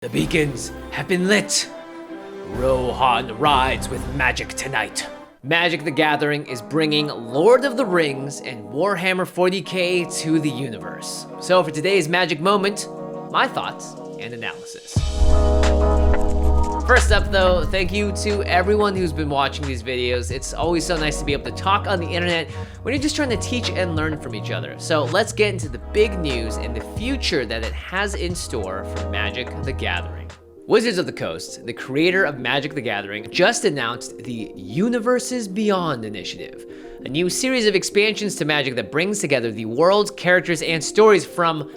The beacons have been lit. Rohan rides with magic tonight. Magic the Gathering is bringing Lord of the Rings and Warhammer 40k to the universe. So for today's magic moment, my thoughts and analysis. First up though, thank you to everyone who's been watching these videos. It's always so nice to be able to talk on the internet when you're just trying to teach and learn from each other. So let's get into the big news and the future that it has in store for Magic the Gathering. Wizards of the Coast, the creator of Magic the Gathering, just announced the Universes Beyond initiative, a new series of expansions to Magic that brings together the worlds, characters, and stories from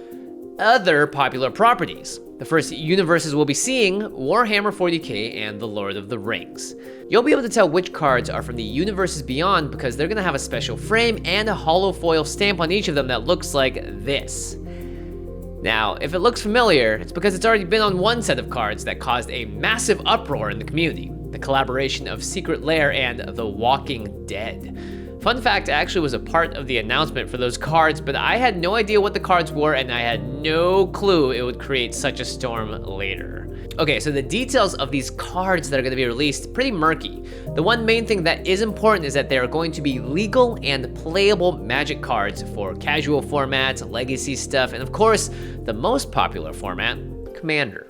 other popular properties. The first universes we'll be seeing, Warhammer 40k and the Lord of the Rings. You'll be able to tell which cards are from the Universes Beyond because they're gonna have a special frame and a hollow foil stamp on each of them that looks like this. Now, if it looks familiar, it's because it's already been on one set of cards that caused a massive uproar in the community, the collaboration of Secret Lair and The Walking Dead. Fun fact, I actually was a part of the announcement for those cards, but I had no idea what the cards were and I had no clue it would create such a storm later. Okay, so the details of these cards that are gonna be released, pretty murky. The one main thing that is important is that they are going to be legal and playable Magic cards for casual formats, legacy stuff, and of course, the most popular format, Commander.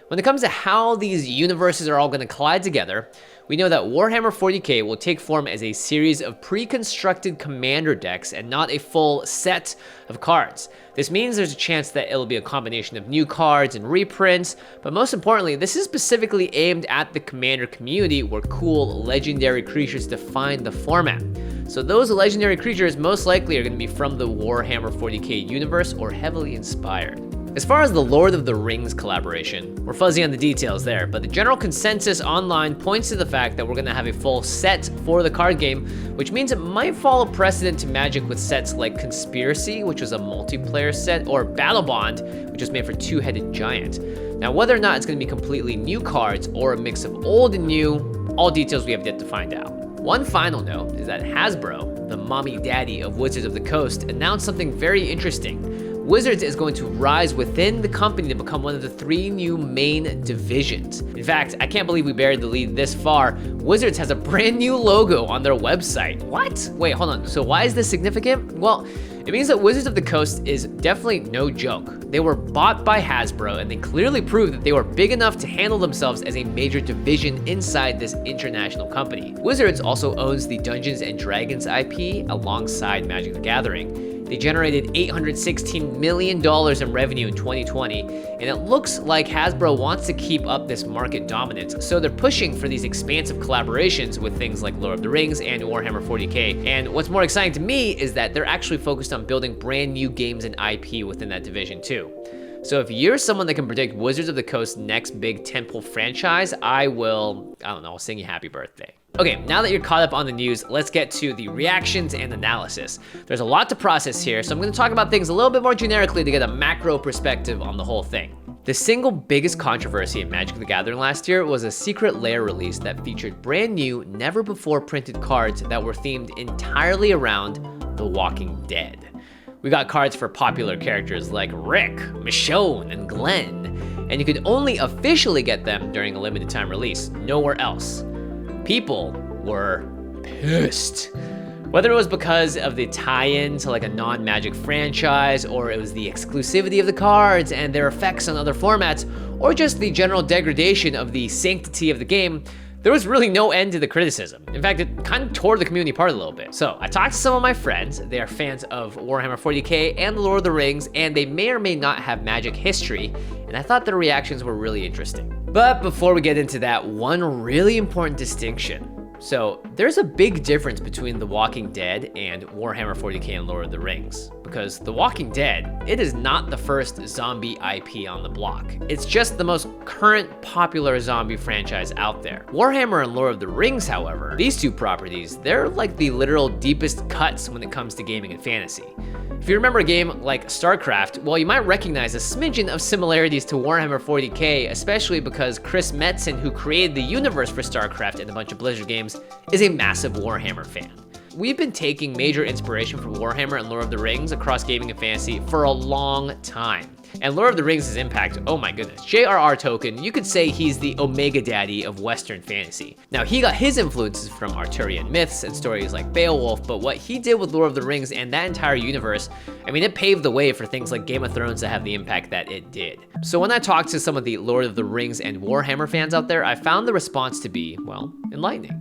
When it comes to how these universes are all gonna collide together, we know that Warhammer 40k will take form as a series of pre-constructed commander decks and not a full set of cards. This means there's a chance that it'll be a combination of new cards and reprints, but most importantly, this is specifically aimed at the commander community where cool legendary creatures define the format. So those legendary creatures most likely are going to be from the Warhammer 40k universe or heavily inspired. As far as the Lord of the Rings collaboration, we're fuzzy on the details there, but the general consensus online points to the fact that we're going to have a full set for the card game, which means it might follow precedent to Magic with sets like Conspiracy, which was a multiplayer set, or Battle Bond, which was made for Two-Headed Giant. Now, whether or not it's going to be completely new cards or a mix of old and new, all details we have yet to find out. One final note is that Hasbro, the mommy-daddy of Wizards of the Coast, announced something very interesting. Wizards is going to rise within the company to become one of the 3 new main divisions. In fact, I can't believe we buried the lead this far. Wizards has a brand new logo on their website. What? Wait, hold on. So why is this significant? Well, it means that Wizards of the Coast is definitely no joke. They were bought by Hasbro and they clearly proved that they were big enough to handle themselves as a major division inside this international company. Wizards also owns the Dungeons and Dragons IP alongside Magic the Gathering. They generated $816 million in revenue in 2020, and it looks like Hasbro wants to keep up this market dominance, so they're pushing for these expansive collaborations with things like Lord of the Rings and Warhammer 40k. And what's more exciting to me is that they're actually focused on building brand new games and IP within that division too. So if you're someone that can predict Wizards of the Coast's next big tentpole franchise, I'll sing you happy birthday. Okay, now that you're caught up on the news, let's get to the reactions and analysis. There's a lot to process here, so I'm gonna talk about things a little bit more generically to get a macro perspective on the whole thing. The single biggest controversy in Magic the Gathering last year was a Secret Lair release that featured brand new, never before printed cards that were themed entirely around The Walking Dead. We got cards for popular characters like Rick, Michonne, and Glenn, and you could only officially get them during a limited time release, nowhere else. People were pissed. Whether it was because of the tie-in to like a non-Magic franchise, or it was the exclusivity of the cards and their effects on other formats, or just the general degradation of the sanctity of the game, there was really no end to the criticism. In fact, it kind of tore the community apart a little bit. So I talked to some of my friends. They are fans of Warhammer 40k and the Lord of the Rings, and they may or may not have Magic history, and I thought their reactions were really interesting. But before we get into that, one really important distinction. So there's a big difference between The Walking Dead and Warhammer 40k and Lord of the Rings. Because The Walking Dead, it is not the first zombie IP on the block. It's just the most current popular zombie franchise out there. Warhammer and Lord of the Rings, however, these two properties, they're like the literal deepest cuts when it comes to gaming and fantasy. If you remember a game like StarCraft, well, you might recognize a smidgen of similarities to Warhammer 40k, especially because Chris Metzen, who created the universe for StarCraft and a bunch of Blizzard games, is a massive Warhammer fan. We've been taking major inspiration from Warhammer and Lord of the Rings across gaming and fantasy for a long time. And Lord of the Rings' impact, oh my goodness. J.R.R. Tolkien, you could say he's the Omega Daddy of Western fantasy. Now, he got his influences from Arthurian myths and stories like Beowulf, but what he did with Lord of the Rings and that entire universe, I mean, it paved the way for things like Game of Thrones to have the impact that it did. So when I talked to some of the Lord of the Rings and Warhammer fans out there, I found the response to be, well, enlightening.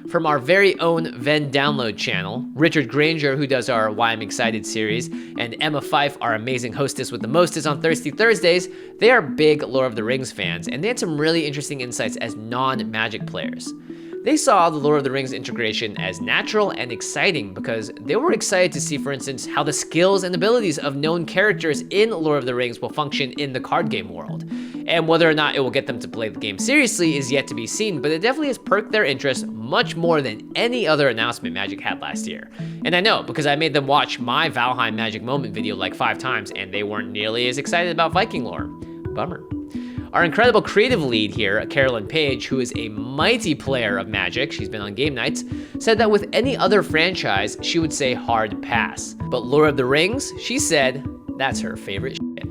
From our very own VENN download channel, Richard Granger, who does our Why I'm Excited series, and Emma Fife, our amazing hostess with the mostest on Thirsty Thursdays, they are big Lord of the Rings fans, and they had some really interesting insights as non-Magic players. They saw the Lord of the Rings integration as natural and exciting because they were excited to see, for instance, how the skills and abilities of known characters in Lord of the Rings will function in the card game world. And whether or not it will get them to play the game seriously is yet to be seen, but it definitely has perked their interest much more than any other announcement Magic had last year. And I know, because I made them watch my Valheim Magic Moment video like 5 times, and they weren't nearly as excited about Viking lore. Bummer. Our incredible creative lead here, Carolyn Page, who is a mighty player of Magic, she's been on game nights, said that with any other franchise, she would say hard pass. But Lord of the Rings, she said, that's her favorite shit.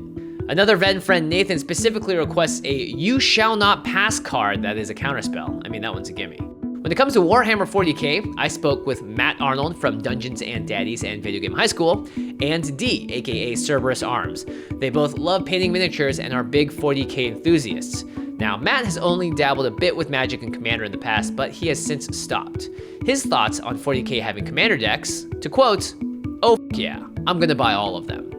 Another VENN friend, Nathan, specifically requests a You Shall Not Pass card that is a counterspell. I mean, that one's a gimme. When it comes to Warhammer 40k, I spoke with Matt Arnold from Dungeons and Daddies and Video Game High School, and D, aka Cerberus Arms. They both love painting miniatures and are big 40k enthusiasts. Now, Matt has only dabbled a bit with Magic and Commander in the past, but he has since stopped. His thoughts on 40k having Commander decks, to quote, "Oh yeah, I'm gonna buy all of them."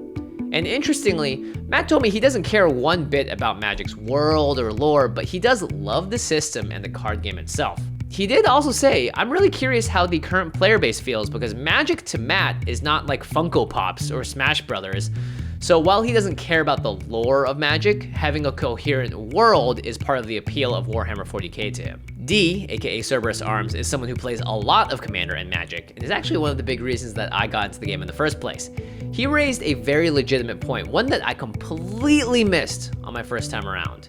And interestingly, Matt told me he doesn't care one bit about Magic's world or lore, but he does love the system and the card game itself. He did also say, I'm really curious how the current player base feels because Magic to Matt is not like Funko Pops or Smash Brothers. So while he doesn't care about the lore of Magic, having a coherent world is part of the appeal of Warhammer 40k to him. D, aka Cerberus Arms, is someone who plays a lot of Commander and Magic, and is actually one of the big reasons that I got into the game in the first place. He raised a very legitimate point, one that I completely missed on my first time around.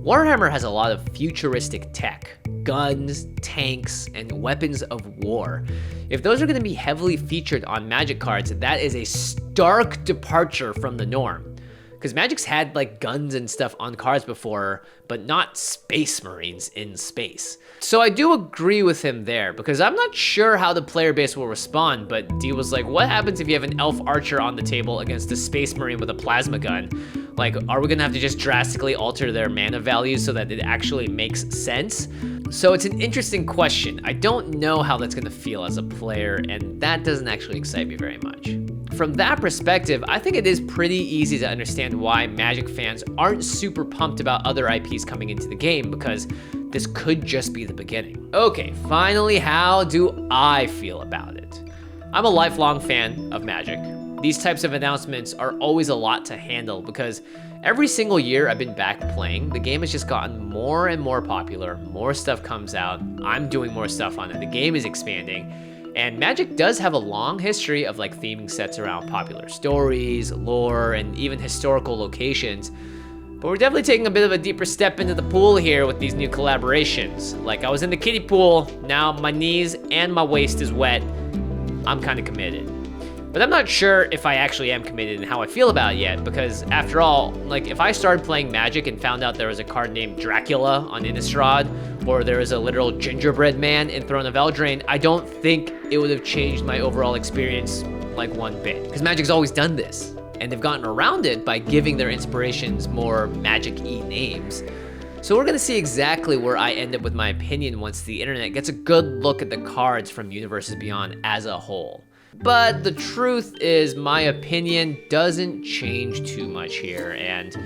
Warhammer has a lot of futuristic tech, guns, tanks, and weapons of war. If those are going to be heavily featured on Magic cards, that is a stark departure from the norm. Because Magic's had like guns and stuff on cards before, but not space marines in space. So I do agree with him there, because I'm not sure how the player base will respond, but D was like, what happens if you have an elf archer on the table against a space marine with a plasma gun? Like, are we gonna have to just drastically alter their mana values so that it actually makes sense? So it's an interesting question. I don't know how that's gonna feel as a player, and that doesn't actually excite me very much. From that perspective, I think it is pretty easy to understand why Magic fans aren't super pumped about other IPs coming into the game, because this could just be the beginning. Okay, finally, how do I feel about it? I'm a lifelong fan of Magic. These types of announcements are always a lot to handle because every single year I've been back playing, the game has just gotten more and more popular, more stuff comes out, I'm doing more stuff on it, the game is expanding, and Magic does have a long history of like theming sets around popular stories, lore, and even historical locations. But we're definitely taking a bit of a deeper step into the pool here with these new collaborations. Like, I was in the kiddie pool, now my knees and my waist is wet. I'm kind of committed. But I'm not sure if I actually am committed and how I feel about it yet, because after all, like, if I started playing Magic and found out there was a card named Dracula on Innistrad, or there was a literal gingerbread man in Throne of Eldraine, I don't think it would have changed my overall experience like one bit. Because Magic's always done this, and they've gotten around it by giving their inspirations more Magic-y names. So we're gonna see exactly where I end up with my opinion once the internet gets a good look at the cards from Universes Beyond as a whole. But the truth is, my opinion doesn't change too much here, and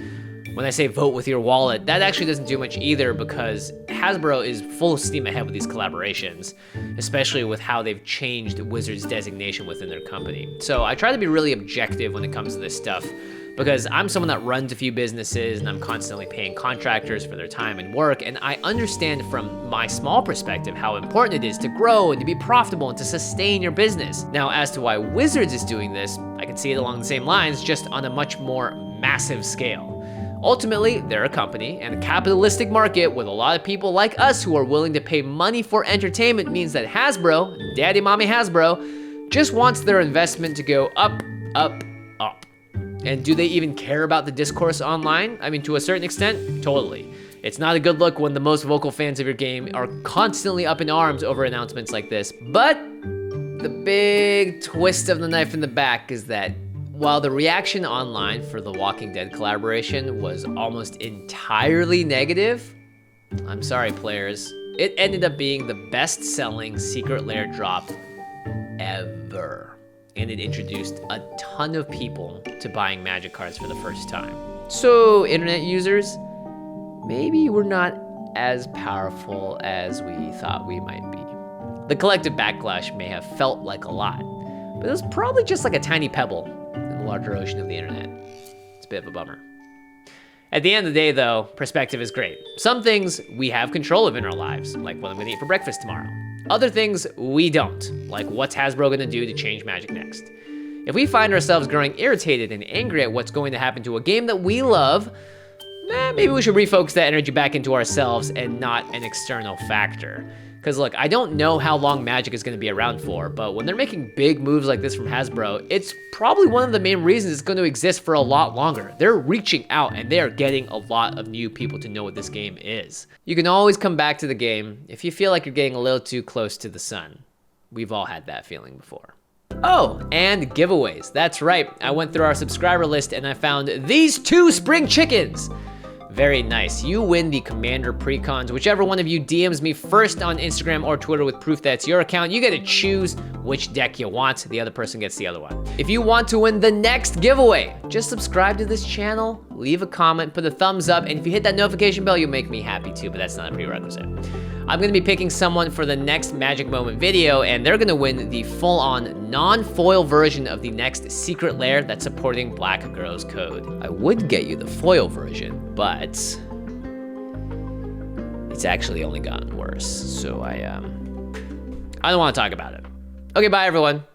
when I say vote with your wallet, that actually doesn't do much either, because Hasbro is full steam ahead with these collaborations, especially with how they've changed Wizards' designation within their company. So I try to be really objective when it comes to this stuff, because I'm someone that runs a few businesses and I'm constantly paying contractors for their time and work, and I understand from my small perspective how important it is to grow and to be profitable and to sustain your business. Now, as to why Wizards is doing this, I can see it along the same lines, just on a much more massive scale. Ultimately, they're a company, and a capitalistic market with a lot of people like us who are willing to pay money for entertainment means that Hasbro, Daddy Mommy Hasbro, just wants their investment to go up, up, up. And do they even care about the discourse online? I mean, to a certain extent, totally. It's not a good look when the most vocal fans of your game are constantly up in arms over announcements like this, but the big twist of the knife in the back is that while the reaction online for the Walking Dead collaboration was almost entirely negative, I'm sorry players, it ended up being the best-selling Secret Lair drop ever. And it introduced a ton of people to buying Magic cards for the first time. So, internet users, maybe we're not as powerful as we thought we might be. The collective backlash may have felt like a lot, but it was probably just like a tiny pebble in the larger ocean of the internet. It's a bit of a bummer. At the end of the day, though, perspective is great. Some things we have control of in our lives, like what I'm gonna eat for breakfast tomorrow. Other things we don't, like what's Hasbro gonna do to change Magic next. If we find ourselves growing irritated and angry at what's going to happen to a game that we love, maybe we should refocus that energy back into ourselves and not an external factor. Because look, I don't know how long Magic is going to be around for, but when they're making big moves like this from Hasbro, it's probably one of the main reasons it's going to exist for a lot longer. They're reaching out and they are getting a lot of new people to know what this game is. You can always come back to the game if you feel like you're getting a little too close to the sun. We've all had that feeling before. Oh, and giveaways. That's right. I went through our subscriber list and I found these 2 spring chickens. Very nice. You win the Commander Precons. Whichever one of you DMs me first on Instagram or Twitter with proof that's your account, you get to choose which deck you want. The other person gets the other one. If you want to win the next giveaway, just subscribe to this channel, leave a comment, put a thumbs up, and if you hit that notification bell, you'll make me happy too, but that's not a prerequisite. I'm gonna be picking someone for the next Magic Moment video, and they're gonna win the full-on non-foil version of the next Secret Lair that's supporting Black Girls Code. I would get you the foil version, but it's actually only gotten worse, so I don't wanna talk about it. Okay, bye everyone.